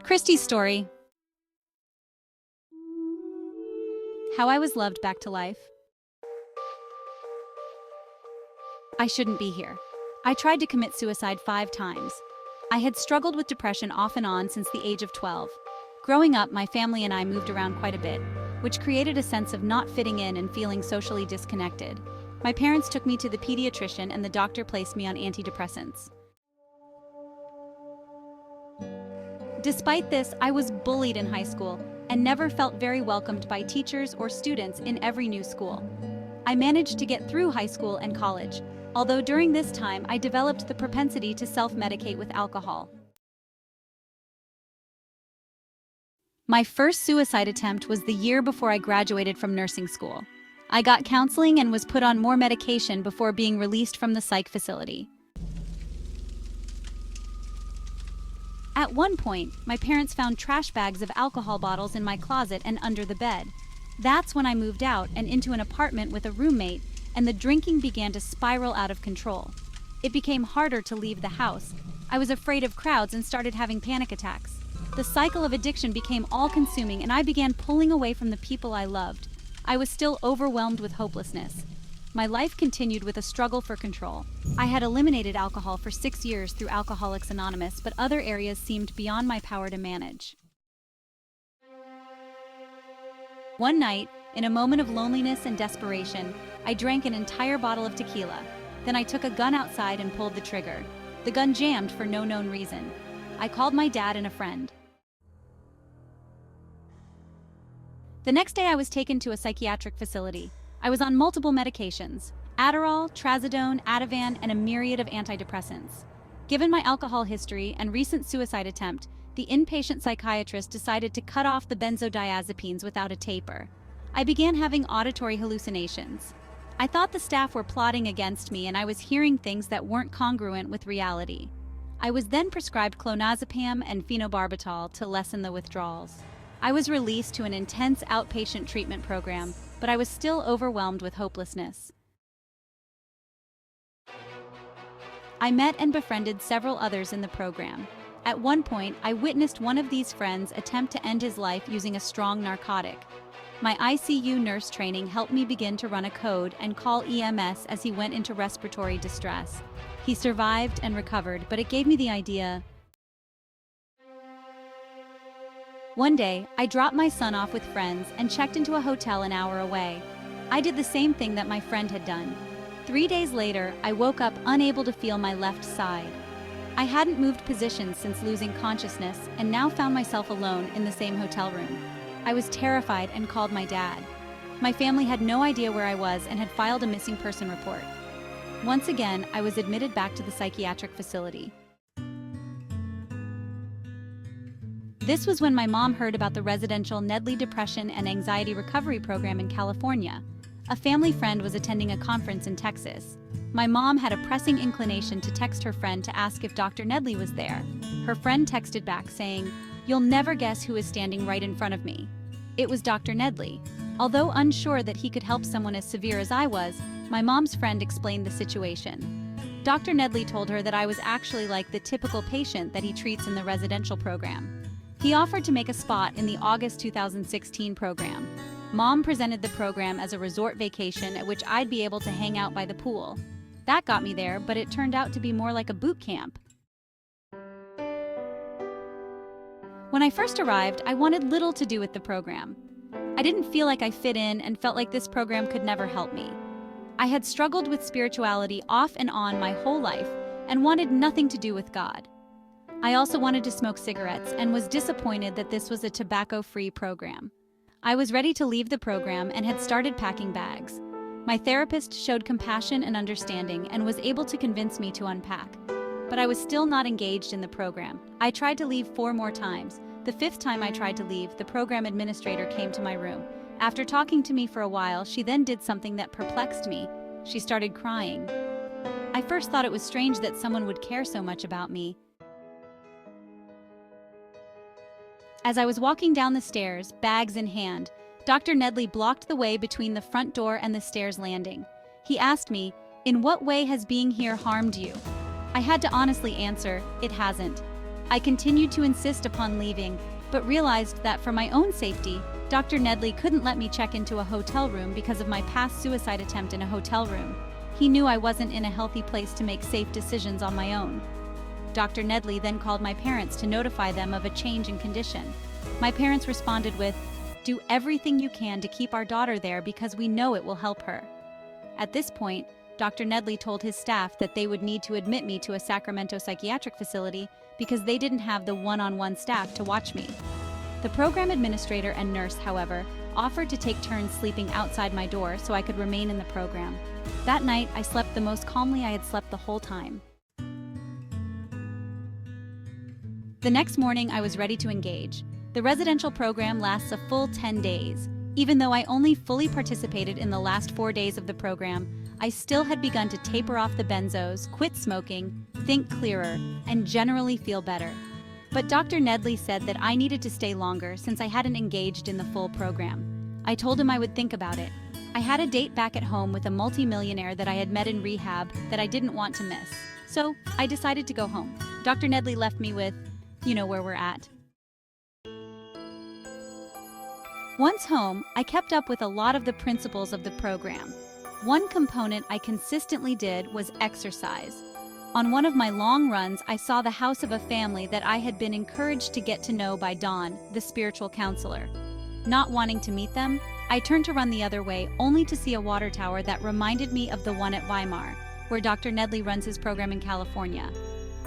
Christy's story. How I was loved back to life. I shouldn't be here. I tried to commit suicide 5 times. I had struggled with depression off and on since the age of 12. Growing up, my family and I moved around quite a bit, which created a sense of not fitting in and feeling socially disconnected. My parents took me to the pediatrician and the doctor placed me on antidepressants. Despite this, I was bullied in high school and never felt very welcomed by teachers or students in every new school. I managed to get through high school and college, although during this time I developed the propensity to self-medicate with alcohol. My first suicide attempt was the year before I graduated from nursing school. I got counseling and was put on more medication before being released from the psych facility. At one point, my parents found trash bags of alcohol bottles in my closet and under the bed. That's when I moved out and into an apartment with a roommate, and the drinking began to spiral out of control. It became harder to leave the house. I was afraid of crowds and started having panic attacks. The cycle of addiction became all-consuming, and I began pulling away from the people I loved. I was still overwhelmed with hopelessness. My life continued with a struggle for control. I had eliminated alcohol for 6 years through Alcoholics Anonymous, but other areas seemed beyond my power to manage. One night, in a moment of loneliness and desperation, I drank an entire bottle of tequila. Then I took a gun outside and pulled the trigger. The gun jammed for no known reason. I called my dad and a friend. The next day I was taken to a psychiatric facility. I was on multiple medications: Adderall, Trazodone, Ativan, and a myriad of antidepressants. Given my alcohol history and recent suicide attempt, the inpatient psychiatrist decided to cut off the benzodiazepines without a taper. I began having auditory hallucinations. I thought the staff were plotting against me, and I was hearing things that weren't congruent with reality. I was then prescribed clonazepam and phenobarbital to lessen the withdrawals. I was released to an intense outpatient treatment program, but I was still overwhelmed with hopelessness. I met and befriended several others in the program. At one point, I witnessed one of these friends attempt to end his life using a strong narcotic. My ICU nurse training helped me begin to run a code and call EMS as he went into respiratory distress. He survived and recovered, but it gave me the idea. One day, I dropped my son off with friends and checked into a hotel an hour away. I did the same thing that my friend had done. 3 days later, I woke up unable to feel my left side. I hadn't moved positions since losing consciousness and now found myself alone in the same hotel room. I was terrified and called my dad. My family had no idea where I was and had filed a missing person report. Once again, I was admitted back to the psychiatric facility. This was when my mom heard about the residential Nedley Depression and Anxiety Recovery Program in California. A family friend was attending a conference in Texas. My mom had a pressing inclination to text her friend to ask if Dr. Nedley was there. Her friend texted back saying, "You'll never guess who is standing right in front of me." It was Dr. Nedley. Although unsure that he could help someone as severe as I was, my mom's friend explained the situation. Dr. Nedley told her that I was actually like the typical patient that he treats in the residential program. He offered to make a spot in the August 2016 program. Mom presented the program as a resort vacation at which I'd be able to hang out by the pool. That got me there, but it turned out to be more like a boot camp. When I first arrived, I wanted little to do with the program. I didn't feel like I fit in and felt like this program could never help me. I had struggled with spirituality off and on my whole life and wanted nothing to do with God. I also wanted to smoke cigarettes and was disappointed that this was a tobacco-free program. I was ready to leave the program and had started packing bags. My therapist showed compassion and understanding and was able to convince me to unpack. But I was still not engaged in the program. I tried to leave 4 more times. The 5th time I tried to leave, the program administrator came to my room. After talking to me for a while, she then did something that perplexed me. She started crying. I first thought it was strange that someone would care so much about me. As I was walking down the stairs, bags in hand, Dr. Nedley blocked the way between the front door and the stairs landing. He asked me, "In what way has being here harmed you?" I had to honestly answer, "It hasn't." I continued to insist upon leaving, but realized that for my own safety, Dr. Nedley couldn't let me check into a hotel room because of my past suicide attempt in a hotel room. He knew I wasn't in a healthy place to make safe decisions on my own. Dr. Nedley then called my parents to notify them of a change in condition. My parents responded with, "Do everything you can to keep our daughter there because we know it will help her." At this point, Dr. Nedley told his staff that they would need to admit me to a Sacramento psychiatric facility because they didn't have the one-on-one staff to watch me. The program administrator and nurse, however, offered to take turns sleeping outside my door so I could remain in the program. That night, I slept the most calmly I had slept the whole time. The next morning, I was ready to engage. The residential program lasts a full 10 days. Even though I only fully participated in the last 4 days of the program, I still had begun to taper off the benzos, quit smoking, think clearer, and generally feel better. But Dr. Nedley said that I needed to stay longer since I hadn't engaged in the full program. I told him I would think about it. I had a date back at home with a multimillionaire that I had met in rehab that I didn't want to miss. So I decided to go home. Dr. Nedley left me with, you know where we're at. Once home, I kept up with a lot of the principles of the program. One component I consistently did was exercise. On one of my long runs, I saw the house of a family that I had been encouraged to get to know by Dawn, the spiritual counselor. Not wanting to meet them, I turned to run the other way only to see a water tower that reminded me of the one at Weimar, where Dr. Nedley runs his program in California.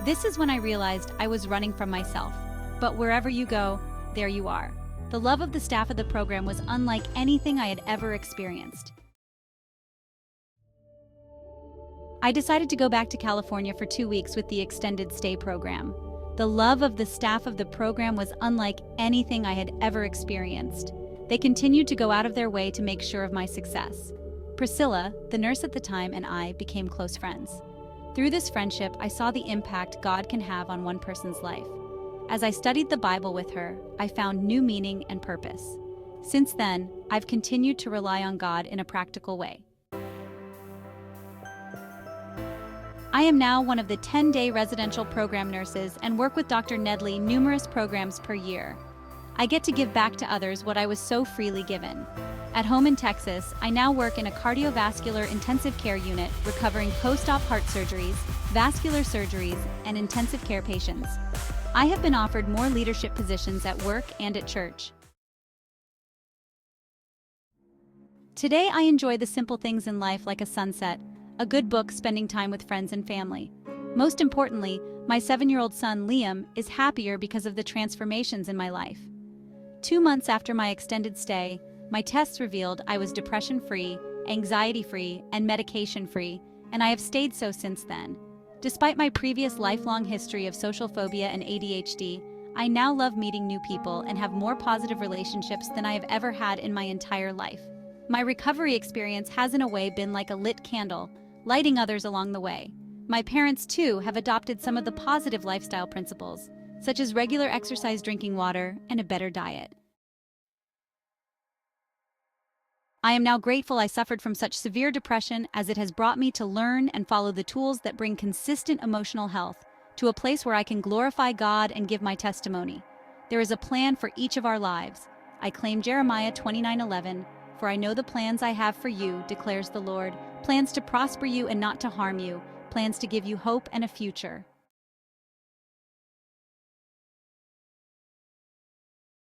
This is when I realized I was running from myself. But wherever you go, there you are. The love of the staff of the program was unlike anything I had ever experienced. I decided to go back to California for 2 weeks with the extended stay program. The love of the staff of the program was unlike anything I had ever experienced. They continued to go out of their way to make sure of my success. Priscilla, the nurse at the time, and I became close friends. Through this friendship, I saw the impact God can have on one person's life. As I studied the Bible with her, I found new meaning and purpose. Since then, I've continued to rely on God in a practical way. I am now one of the 10-day residential program nurses and work with Dr. Nedley numerous programs per year. I get to give back to others what I was so freely given. At home in Texas, I now work in a cardiovascular intensive care unit recovering post-op heart surgeries, vascular surgeries, and intensive care patients. I have been offered more leadership positions at work and at church. Today, I enjoy the simple things in life like a sunset, a good book, spending time with friends and family. Most importantly, my 7-year-old son, Liam, is happier because of the transformations in my life. 2 months after my extended stay, my tests revealed I was depression-free, anxiety-free, and medication-free, and I have stayed so since then. Despite my previous lifelong history of social phobia and ADHD, I now love meeting new people and have more positive relationships than I have ever had in my entire life. My recovery experience has in a way been like a lit candle, lighting others along the way. My parents, too, have adopted some of the positive lifestyle principles, such as regular exercise, drinking water, and a better diet. I am now grateful I suffered from such severe depression, as it has brought me to learn and follow the tools that bring consistent emotional health to a place where I can glorify God and give my testimony. There is a plan for each of our lives. I claim Jeremiah 29:11, "For I know the plans I have for you, declares the Lord, plans to prosper you and not to harm you, plans to give you hope and a future."